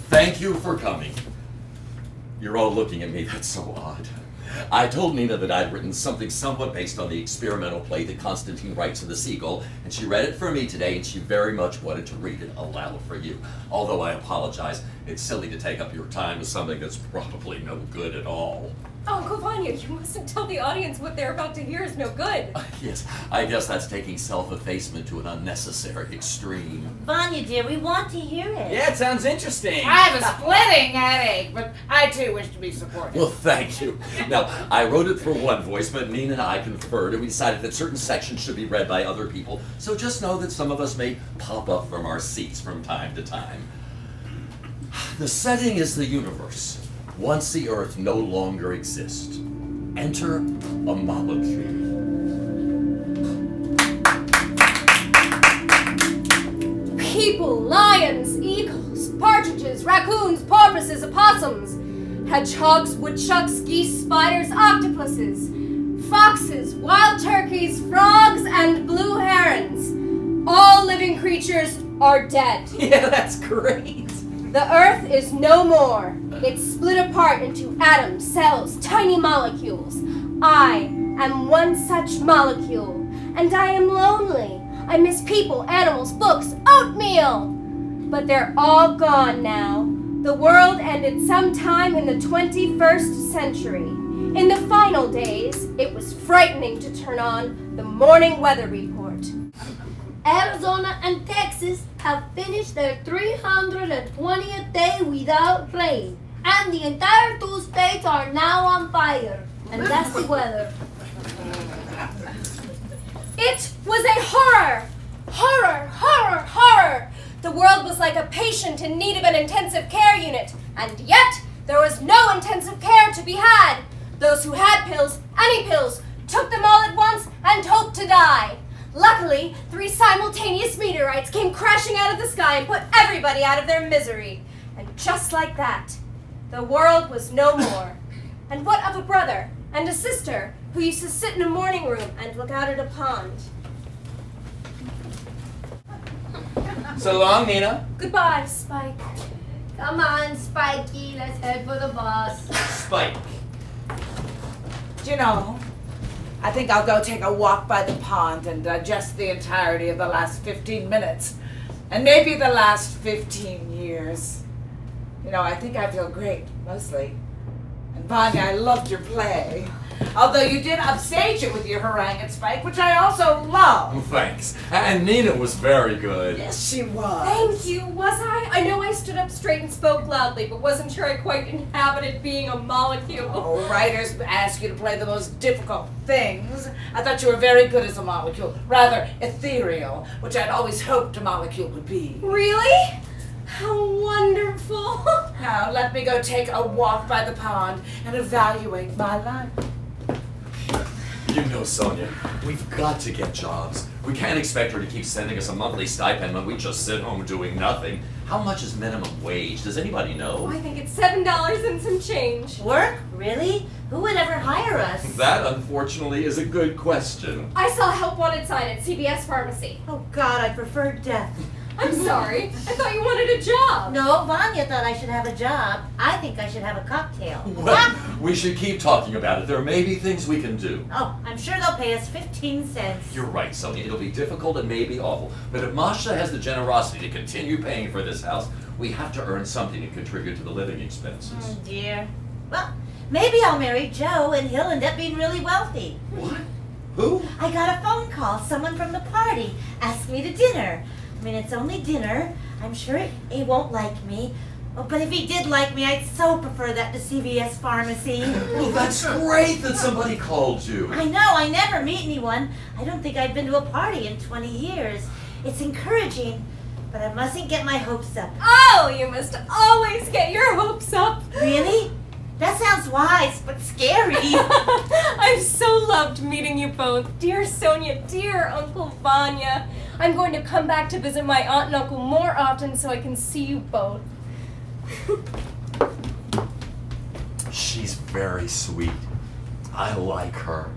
Thank you for coming. You're all looking at me, that's so odd. I told Nina that I'd written something somewhat based on the experimental play that Constantine writes of the seagull, and she read it for me today, and she very much wanted to read it aloud for you. Although I apologize, it's silly to take up your time with something that's probably no good at all. Uncle Vanya, you mustn't tell the audience what they're about to hear is no good. Yes, I guess that's taking self-effacement to an unnecessary extreme. Vanya, dear, we want to hear it. Yeah, it sounds interesting. I have a splitting headache, but I too wish to be supportive. Well, thank you. Now, I wrote it for one voice, but Nina and I conferred, and we decided that certain sections should be read by other people, so just know that some of us may pop up from our seats from time to time. The setting is the universe. Once the Earth no longer exists, enter a molecule. People, lions, eagles, partridges, raccoons, porpoises, opossums, hedgehogs, woodchucks, geese, spiders, octopuses, foxes, wild turkeys, frogs, and blue herons. All living creatures are dead. Yeah, that's great. The Earth is no more. It's split apart into atoms, cells, tiny molecules. I am one such molecule, and I am lonely. I miss people, animals, books, oatmeal. But they're all gone now. The world ended sometime in the 21st century. In the final days, it was frightening to turn on the morning weather report. Arizona and Texas have finished their 320th day without rain, and the entire two states are now on fire. And that's the weather. It was a horror! Horror, horror, horror! The world was like a patient in need of an intensive care unit, and yet there was no intensive care to be had. Those who had pills, any pills, took them all at once and hoped to die. Luckily, 3 simultaneous meteorites came crashing out of the sky and put everybody out of their misery. And just like that, the world was no more. And what of a brother and a sister who used to sit in a morning room and look out at a pond? So long, Nina. Goodbye, Spike. Come on, Spikey, let's head for the bus. Spike. Do you know, I think I'll go take a walk by the pond and digest the entirety of the last 15 minutes. And maybe the last 15 years. You know, I think I feel great, mostly. And Vanya, I loved your play. Although you did upstage it with your harangue, Spike, which I also love. Thanks. And Nina was very good. Yes, she was. Thank you, was I? I know I stood up straight and spoke loudly, but wasn't sure I quite inhabited being a molecule. Oh, writers ask you to play the most difficult things. I thought you were very good as a molecule, rather ethereal, which I'd always hoped a molecule would be. Really? How wonderful. Now, let me go take a walk by the pond and evaluate my life. You know, Sonia, we've got to get jobs. We can't expect her to keep sending us a monthly stipend when we just sit home doing nothing. How much is minimum wage? Does anybody know? I think it's $7 and some change. Work? Really? Who would ever hire us? That, unfortunately, is a good question. I saw a help wanted sign at CVS Pharmacy. Oh God, I prefer death. I'm sorry. I thought you wanted a job. No, Vanya thought I should have a job. I think I should have a cocktail. Well, we should keep talking about it. There may be things we can do. Oh, I'm sure they'll pay us 15 cents. You're right, Sonia. It'll be difficult and maybe awful. But if Masha has the generosity to continue paying for this house, we have to earn something and contribute to the living expenses. Oh dear. Well, maybe I'll marry Joe and he'll end up being really wealthy. What? Who? I got a phone call. Someone from the party asked me to dinner. I mean, it's only dinner. I'm sure he won't like me. Oh, but if he did like me, I'd so prefer that to CVS Pharmacy. Well, that's great that somebody called you. I know, I never meet anyone. I don't think I've been to a party in 20 years. It's encouraging, but I mustn't get my hopes up. Oh, you must always get your hopes up. Really? That sounds wise, but scary. I've so loved meeting you both. Dear Sonia, dear Uncle Vanya. I'm going to come back to visit my aunt and uncle more often so I can see you both. She's very sweet. I like her.